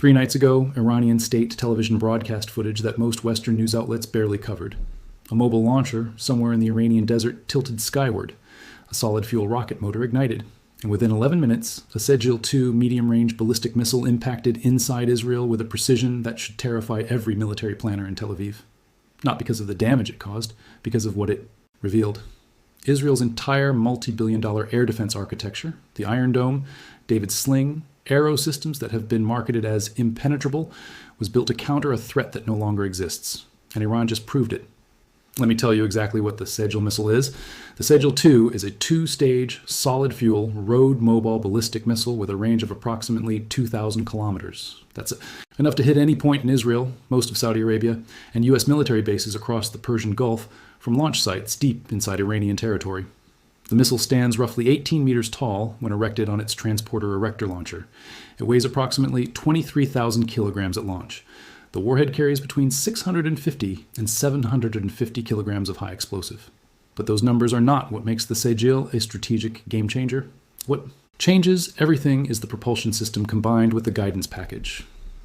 3 nights ago, Iranian state television broadcast footage that most Western news outlets barely covered. A mobile launcher, somewhere in the Iranian desert, tilted skyward. A solid fuel rocket motor ignited. And within 11 minutes, a Sejjil 2 medium-range ballistic missile impacted inside Israel with a precision that should terrify every military planner in Tel Aviv. Not because of the damage it caused, because of what it revealed. Israel's entire multi-billion-dollar air defense architecture, the Iron Dome, David's Sling, arrow systems that have been marketed as impenetrable, was built to counter a threat that no longer exists. And Iran just proved it. Let me tell you exactly what the Sejjil missile is. The Sejjil 2 is a 2-stage, solid-fuel, road-mobile ballistic missile with a range of approximately 2,000 kilometers. That's enough to hit any point in Israel, most of Saudi Arabia, and U.S. military bases across the Persian Gulf from launch sites deep inside Iranian territory. The missile stands roughly 18 meters tall when erected on its transporter erector launcher. It weighs approximately 23,000 kilograms at launch. The warhead carries between 650 and 750 kilograms of high explosive. But those numbers are not what makes the Sejjil a strategic game changer. What changes everything is the propulsion system combined with the guidance package,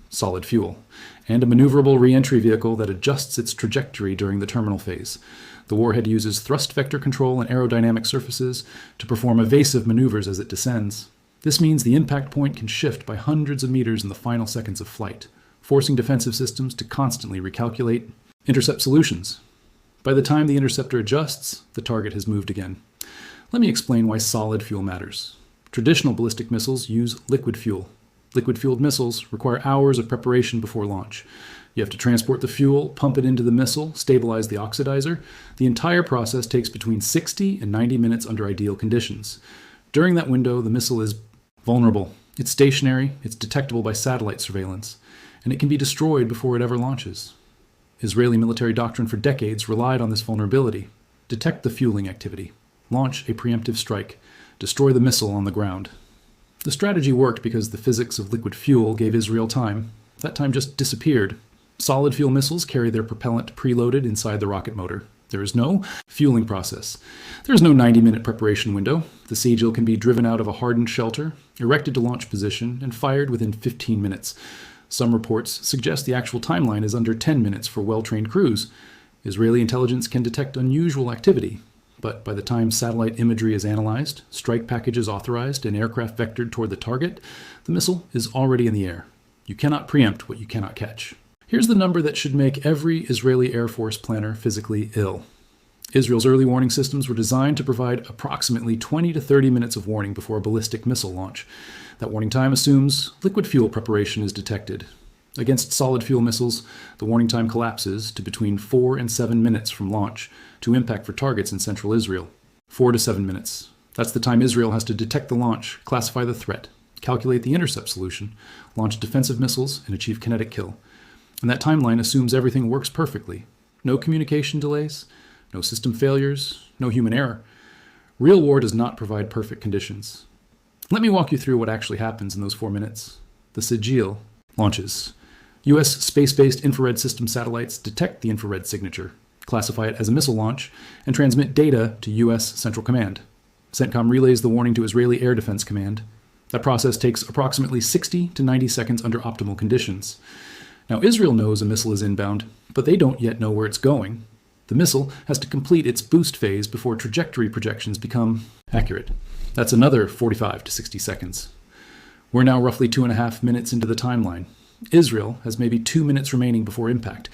solid fuel, and a maneuverable re-entry vehicle that adjusts its trajectory during the terminal phase. The warhead uses thrust vector control and aerodynamic surfaces to perform evasive maneuvers as it descends. This means the impact point can shift by hundreds of meters in the final seconds of flight, forcing defensive systems to constantly recalculate intercept solutions. By the time the interceptor adjusts, the target has moved again. Let me explain why solid fuel matters. Traditional ballistic missiles use liquid fuel. Liquid-fueled missiles require hours of preparation before launch. You have to transport the fuel, pump it into the missile, stabilize the oxidizer. The entire process takes between 60 and 90 minutes under ideal conditions. During that window, the missile is vulnerable. It's stationary, it's detectable by satellite surveillance, and it can be destroyed before it ever launches. Israeli military doctrine for decades relied on this vulnerability. Detect the fueling activity. Launch a preemptive strike. Destroy the missile on the ground. The strategy worked because the physics of liquid fuel gave Israel time. That time just disappeared. Solid fuel missiles carry their propellant preloaded inside the rocket motor. There is no fueling process. There is no 90-minute preparation window. The Sejjil can be driven out of a hardened shelter, erected to launch position, and fired within 15 minutes. Some reports suggest the actual timeline is under 10 minutes for well-trained crews. Israeli intelligence can detect unusual activity, but by the time satellite imagery is analyzed, strike packages authorized, and aircraft vectored toward the target, the missile is already in the air. You cannot preempt what you cannot catch. Here's the number that should make every Israeli Air Force planner physically ill. Israel's early warning systems were designed to provide approximately 20 to 30 minutes of warning before a ballistic missile launch. That warning time assumes liquid fuel preparation is detected. Against solid fuel missiles, the warning time collapses to between 4 and 7 minutes from launch to impact for targets in central Israel. 4 to 7 minutes. That's the time Israel has to detect the launch, classify the threat, calculate the intercept solution, launch defensive missiles, and achieve kinetic kill. And that timeline assumes everything works perfectly. No communication delays, no system failures, no human error. Real war does not provide perfect conditions. Let me walk you through what actually happens in those 4 minutes. The Sejjil launches. U.S. space-based infrared system satellites detect the infrared signature, classify it as a missile launch, and transmit data to U.S. Central Command. CENTCOM relays the warning to Israeli Air Defense Command. That process takes approximately 60 to 90 seconds under optimal conditions. Now, Israel knows a missile is inbound, but they don't yet know where it's going. The missile has to complete its boost phase before trajectory projections become accurate. That's another 45 to 60 seconds. We're now roughly 2.5 minutes into the timeline. Israel has maybe 2 minutes remaining before impact.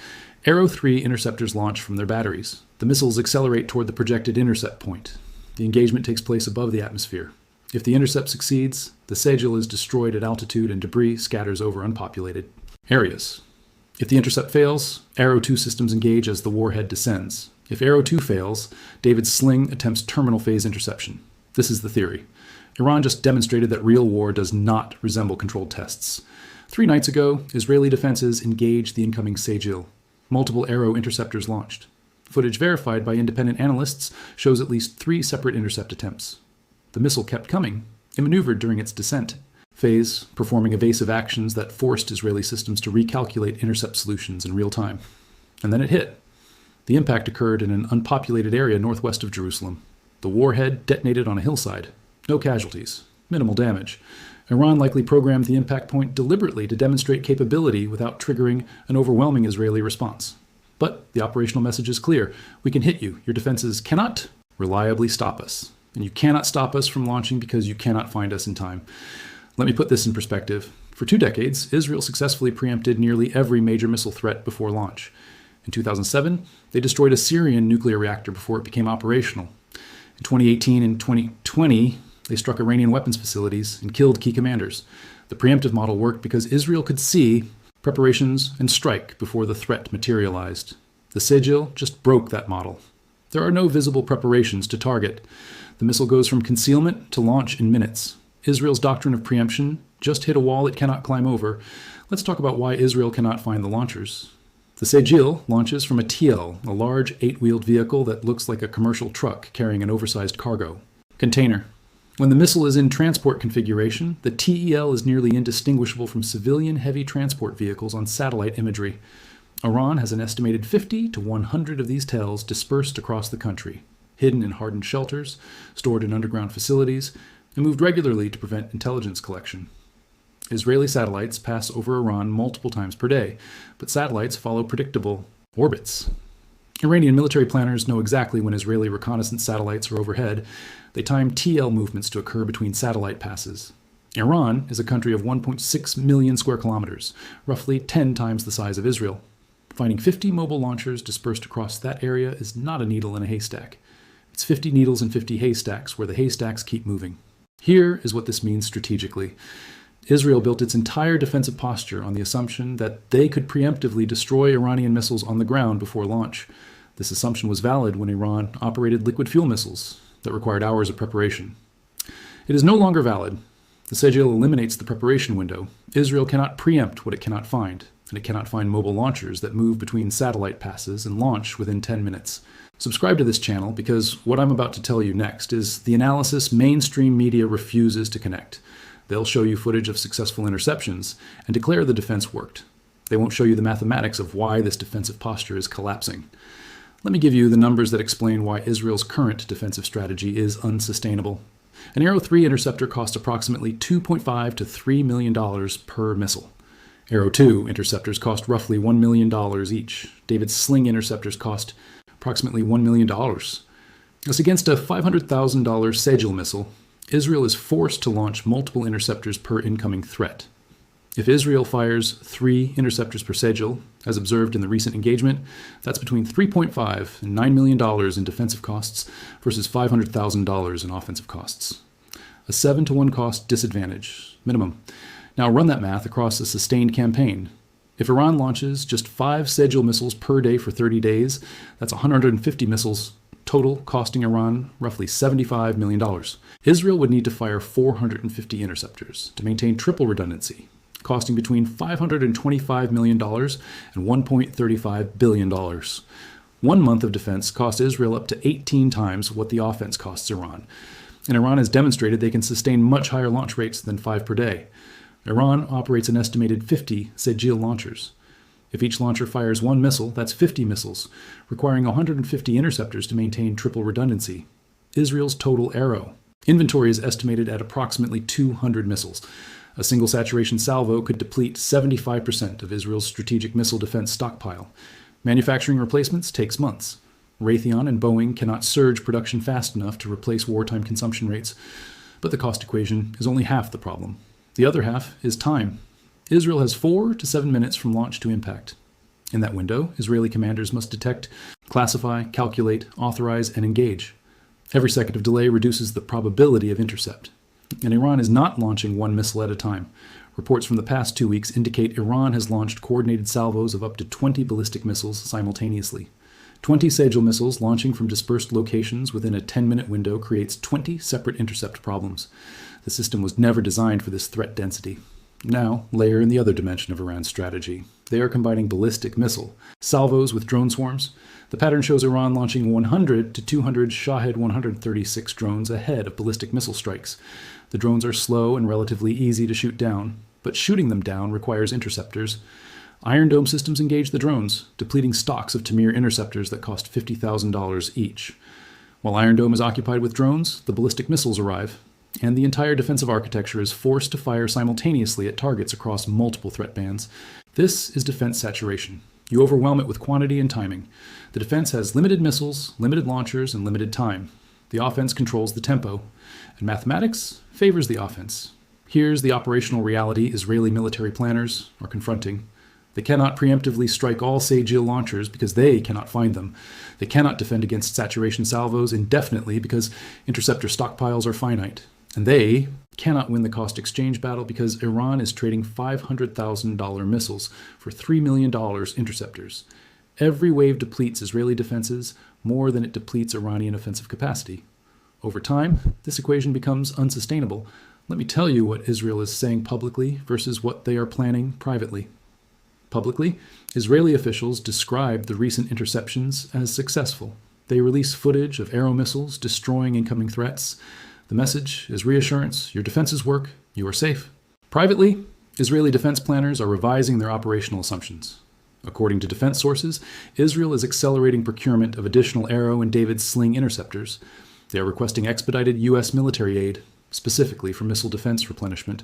Arrow 3 interceptors launch from their batteries. The missiles accelerate toward the projected intercept point. The engagement takes place above the atmosphere. If the intercept succeeds, the Sejjil is destroyed at altitude and debris scatters over unpopulated areas. If the intercept fails, Arrow 2 systems engage as the warhead descends. If Arrow 2 fails, David's Sling attempts terminal phase interception. This is the theory. Iran just demonstrated that real war does not resemble controlled tests. 3 nights ago, Israeli defenses engaged the incoming Sejjil. Multiple Arrow interceptors launched. Footage verified by independent analysts shows at least 3 separate intercept attempts. The missile kept coming. It maneuvered during its descent phase, performing evasive actions that forced Israeli systems to recalculate intercept solutions in real time. And then it hit. The impact occurred in an unpopulated area northwest of Jerusalem. The warhead detonated on a hillside. No casualties. Minimal damage. Iran likely programmed the impact point deliberately to demonstrate capability without triggering an overwhelming Israeli response. But the operational message is clear. We can hit you. Your defenses cannot reliably stop us. And you cannot stop us from launching because you cannot find us in time. Let me put this in perspective. For 2 decades, Israel successfully preempted nearly every major missile threat before launch. In 2007, they destroyed a Syrian nuclear reactor before it became operational. In 2018 and 2020, they struck Iranian weapons facilities and killed key commanders. The preemptive model worked because Israel could see preparations and strike before the threat materialized. The Sejjil just broke that model. There are no visible preparations to target. The missile goes from concealment to launch in minutes. Israel's doctrine of preemption just hit a wall it cannot climb over. Let's talk about why Israel cannot find the launchers. The Sejjil launches from a TL, a large 8-wheeled vehicle that looks like a commercial truck carrying an oversized cargo container. When the missile is in transport configuration, the TEL is nearly indistinguishable from civilian heavy transport vehicles on satellite imagery. Iran has an estimated 50 to 100 of these TELs dispersed across the country, hidden in hardened shelters, stored in underground facilities, and moved regularly to prevent intelligence collection. Israeli satellites pass over Iran multiple times per day, but satellites follow predictable orbits. Iranian military planners know exactly when Israeli reconnaissance satellites are overhead. They time TL movements to occur between satellite passes. Iran is a country of 1.6 million square kilometers, roughly 10 times the size of Israel. Finding 50 mobile launchers dispersed across that area is not a needle in a haystack. It's 50 needles in 50 haystacks where the haystacks keep moving. Here is what this means strategically. Israel built its entire defensive posture on the assumption that they could preemptively destroy Iranian missiles on the ground before launch. This assumption was valid when Iran operated liquid fuel missiles that required hours of preparation. It is no longer valid. The Sejjil eliminates the preparation window. Israel cannot preempt what it cannot find, and it cannot find mobile launchers that move between satellite passes and launch within 10 minutes. Subscribe to this channel because what I'm about to tell you next is the analysis mainstream media refuses to connect. They'll show you footage of successful interceptions and declare the defense worked. They won't show you the mathematics of why this defensive posture is collapsing. Let me give you the numbers that explain why Israel's current defensive strategy is unsustainable. An Arrow 3 interceptor costs approximately $2.5 to $3 million per missile. Arrow 2 interceptors cost roughly $1 million each. David's Sling interceptors cost approximately $1 million. Thus, against a $500,000 Sejjil missile, Israel is forced to launch multiple interceptors per incoming threat. If Israel fires 3 interceptors per Sejjil, as observed in the recent engagement, that's between $3.5 and $9 million in defensive costs versus $500,000 in offensive costs. A 7-to-1 cost disadvantage, minimum. Now run that math across a sustained campaign. If Iran launches just 5 Sejjil missiles per day for 30 days, that's 150 missiles total, costing Iran roughly $75 million. Israel would need to fire 450 interceptors to maintain triple redundancy, costing between $525 million and $1.35 billion. 1 month of defense cost Israel up to 18 times what the offense costs Iran. And Iran has demonstrated they can sustain much higher launch rates than 5 per day. Iran operates an estimated 50 Sejjil launchers. If each launcher fires 1 missile, that's 50 missiles, requiring 150 interceptors to maintain triple redundancy. Israel's total Arrow inventory is estimated at approximately 200 missiles. A single saturation salvo could deplete 75% of Israel's strategic missile defense stockpile. Manufacturing replacements takes months. Raytheon and Boeing cannot surge production fast enough to replace wartime consumption rates, but the cost equation is only half the problem. The other half is time. Israel has 4 to 7 minutes from launch to impact. In that window, Israeli commanders must detect, classify, calculate, authorize, and engage. Every second of delay reduces the probability of intercept. And Iran is not launching 1 missile at a time. Reports from the past 2 weeks indicate Iran has launched coordinated salvos of up to 20 ballistic missiles simultaneously. 20 Sejjil missiles launching from dispersed locations within a 10-minute window creates 20 separate intercept problems. The system was never designed for this threat density. Now, layer in the other dimension of Iran's strategy. They are combining ballistic missile salvos with drone swarms. The pattern shows Iran launching 100 to 200 Shahed 136 drones ahead of ballistic missile strikes. The drones are slow and relatively easy to shoot down, but shooting them down requires interceptors. Iron Dome systems engage the drones, depleting stocks of Tamir interceptors that cost $50,000 each. While Iron Dome is occupied with drones, the ballistic missiles arrive. and the entire defensive architecture is forced to fire simultaneously at targets across multiple threat bands. This is defense saturation. You overwhelm it with quantity and timing. The defense has limited missiles, limited launchers, and limited time. The offense controls the tempo, and mathematics favors the offense. Here's the operational reality Israeli military planners are confronting. They cannot preemptively strike all Sejjil launchers because they cannot find them. They cannot defend against saturation salvos indefinitely because interceptor stockpiles are finite. And they cannot win the cost exchange battle because Iran is trading $500,000 missiles for $3 million interceptors. Every wave depletes Israeli defenses more than it depletes Iranian offensive capacity. Over time, this equation becomes unsustainable. Let me tell you what Israel is saying publicly versus what they are planning privately. Publicly, Israeli officials described the recent interceptions as successful. They release footage of Arrow missiles destroying incoming threats. The message is reassurance: your defenses work, you are safe. Privately, Israeli defense planners are revising their operational assumptions. According to defense sources, Israel is accelerating procurement of additional Arrow and David's Sling interceptors. They are requesting expedited U.S. military aid, specifically for missile defense replenishment,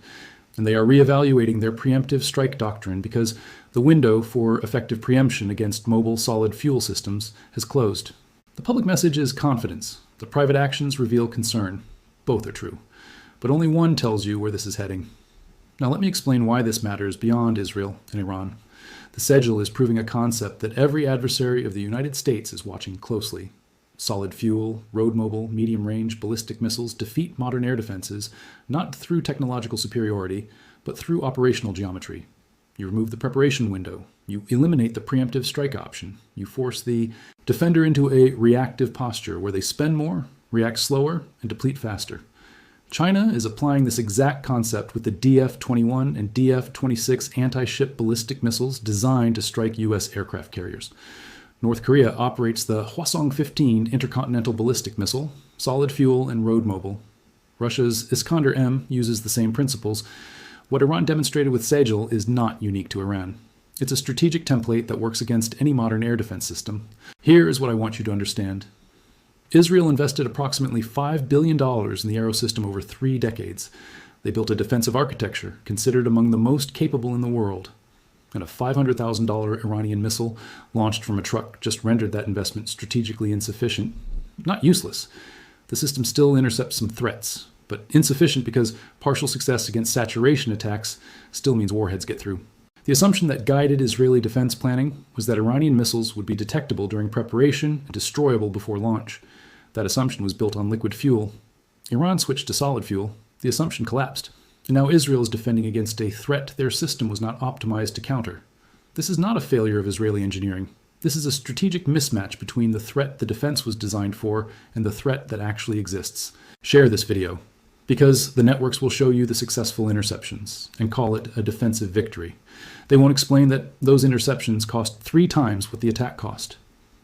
and they are reevaluating their preemptive strike doctrine because the window for effective preemption against mobile solid fuel systems has closed. The public message is confidence. The private actions reveal concern. Both are true, but only one tells you where this is heading. Now let me explain why this matters beyond Israel and Iran. The Sejjil is proving a concept that every adversary of the United States is watching closely. Solid fuel, road mobile, medium-range ballistic missiles defeat modern air defenses not through technological superiority, but through operational geometry. You remove the preparation window. You eliminate the preemptive strike option. You force the defender into a reactive posture where they spend more, react slower, and deplete faster. China is applying this exact concept with the DF-21 and DF-26 anti-ship ballistic missiles designed to strike U.S. aircraft carriers. North Korea operates the Hwasong-15 intercontinental ballistic missile, solid fuel and road mobile. Russia's Iskander-M uses the same principles. What Iran demonstrated with Sejjil is not unique to Iran. It's a strategic template that works against any modern air defense system. Here is what I want you to understand. Israel invested approximately $5 billion in the Arrow system over 3 decades. They built a defensive architecture considered among the most capable in the world. And a $500,000 Iranian missile launched from a truck just rendered that investment strategically insufficient. Not useless. The system still intercepts some threats, but insufficient because partial success against saturation attacks still means warheads get through. The assumption that guided Israeli defense planning was that Iranian missiles would be detectable during preparation and destroyable before launch. That assumption was built on liquid fuel. Iran switched to solid fuel. The assumption collapsed. And now Israel is defending against a threat their system was not optimized to counter. This is not a failure of Israeli engineering. This is a strategic mismatch between the threat the defense was designed for and the threat that actually exists. Share this video, because the networks will show you the successful interceptions and call it a defensive victory. They won't explain that those interceptions cost 3 times what the attack cost.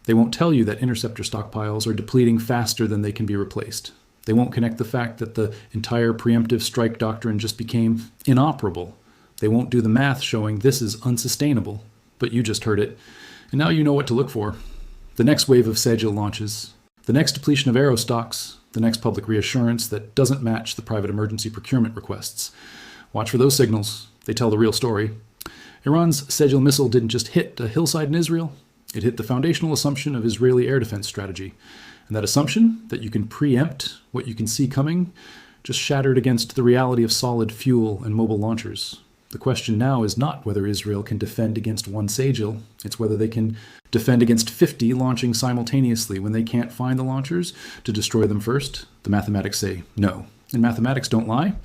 They won't tell you that interceptor stockpiles are depleting faster than they can be replaced. They won't connect the fact that the entire preemptive strike doctrine just became inoperable. They won't do the math showing this is unsustainable, but you just heard it. And now you know what to look for. The next wave of Sejjil launches, the next depletion of Arrow stocks, the next public reassurance that doesn't match the private emergency procurement requests. Watch for those signals. They tell the real story. Iran's Sejjil missile didn't just hit a hillside in Israel. It hit the foundational assumption of Israeli air defense strategy. And that assumption, that you can preempt what you can see coming, just shattered against the reality of solid fuel and mobile launchers. The question now is not whether Israel can defend against one Sejjil, it's whether they can defend against 50 launching simultaneously when they can't find the launchers to destroy them first. The mathematics say no. And mathematics don't lie.